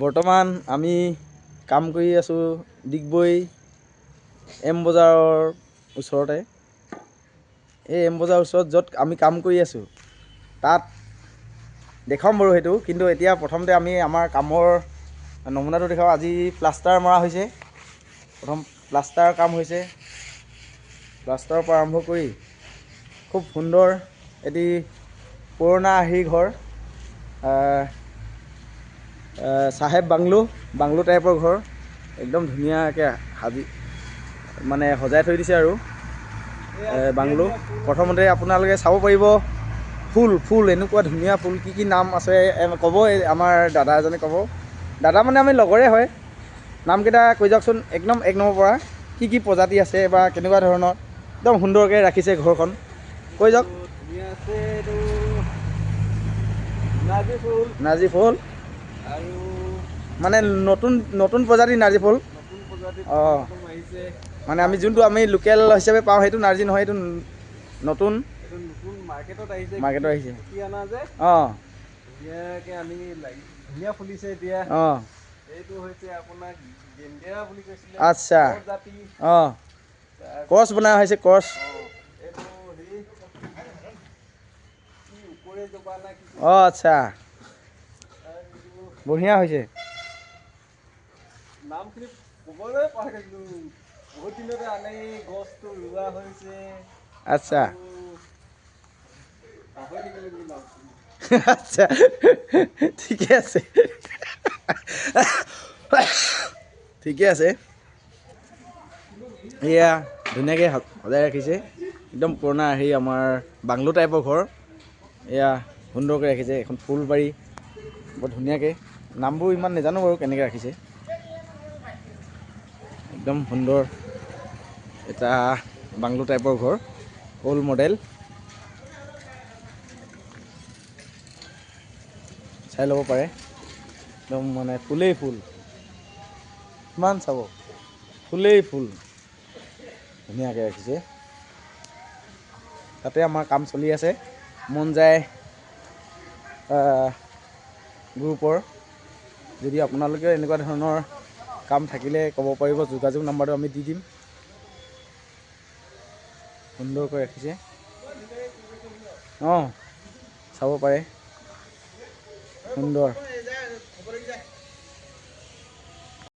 বৰ্তমান আমি কাম কৰি আছোঁ ডিগবৈ এম বজাৰৰ ওচৰতে। এই এম বজাৰৰ ওচৰত য'ত আমি কাম কৰি আছোঁ তাত দেখাম বাৰু সেইটো, কিন্তু এতিয়া প্ৰথমতে আমি আমাৰ কামৰ নমুনাটো দেখাওঁ। আজি প্লাষ্টাৰ মৰা হৈছে, প্ৰথম প্লাষ্টাৰ কাম হৈছে। প্লাষ্টাৰৰ পৰা আৰম্ভ কৰি খুব সুন্দৰ এটি পুৰণা আৰ্হিৰ ঘৰ, চাহেব বাংলো টাইপৰ ঘৰ, একদম ধুনীয়াকৈ মানে সজাই থৈ দিছে আৰু বাংলো। প্ৰথমতে আপোনালোকে চাব পাৰিব ফুল এনেকুৱা ধুনীয়া ফুল, কি নাম আছে ক'ব, আমাৰ দাদা এজনে ক'ব। দাদা মানে আমি লগৰে হয়। নামকেইটা কৈ যাওকচোন, একদম এক নম্বৰ পৰা কি প্ৰজাতি আছে বা কেনেকুৱা ধৰণৰ একদম সুন্দৰকৈ ৰাখিছে ঘৰখন, কৈ যাওক। ধুনীয়া আছে এইটো নাৰ্জী ফুল আৰু মানে নতুন প্ৰজাতিৰ নাৰ্জী ফুল। নতুন প্ৰজাতিৰ অঁ, প্ৰথম আহিছে। মানে আমি যোনটো আমি লোকেল হিচাপে পাওঁ সেইটো নাৰ্জী নহয়, এইটো নতুন মাৰ্কেটত আহিছে, গুটি অনা যে। অঁ, ধুনীয়াকৈ আনি ধুনীয়া ফুলিছে এতিয়া। অঁ, এইটো হৈছে আপোনাৰ গেন্দা বুলি কৈছিলে। আচ্ছা, জাতি অঁ, ক্ৰছ বনাই হৈছে, ক্ৰছ। এইটো হেৰি অঁ, আচ্ছা, বঢ়িয়া হৈছে। নামখিনি ক'বলৈ পাহৰি থাকিলোঁ। বহুত দিনতে আনি গছটো ৰোৱা হৈছে। আচ্ছা, আৰু পাহৰি থাকিলোঁ নামখিনি। আচ্ছা, ঠিকে আছে, ঠিকে আছে। এয়া ধুনীয়াকৈ সজাই ৰাখিছে, একদম পুৰণা হেৰি আমাৰ বাংলো টাইপৰ ঘৰ। এয়া সুন্দৰকৈ ৰাখিছে, এখন ফুলবাৰী বৰ ধুনীয়াকৈ। নামবোৰ ইমান নাজানো বাৰু কেনেকৈ ৰাখিছে। একদম সুন্দৰ এটা বাংলো টাইপৰ ঘৰ, অল্ড মডেল। চাই ল'ব পাৰে, একদম মানে ফুলেই ফুল, কিমান চাব, ফুলেই ফুল ধুনীয়াকৈ ৰাখিছে। তাতে আমাৰ কাম চলি আছে, মন যায় গ্ৰুপৰ। যদি আপোনালোকে এনেকুৱা ধৰণৰ কাম থাকিলে ক'ব পাৰিব, যোগাযোগ নাম্বাৰটো আমি দি দিম। সুন্দৰকৈ ৰাখিছে, অঁ, চাব পাৰে, সুন্দৰ।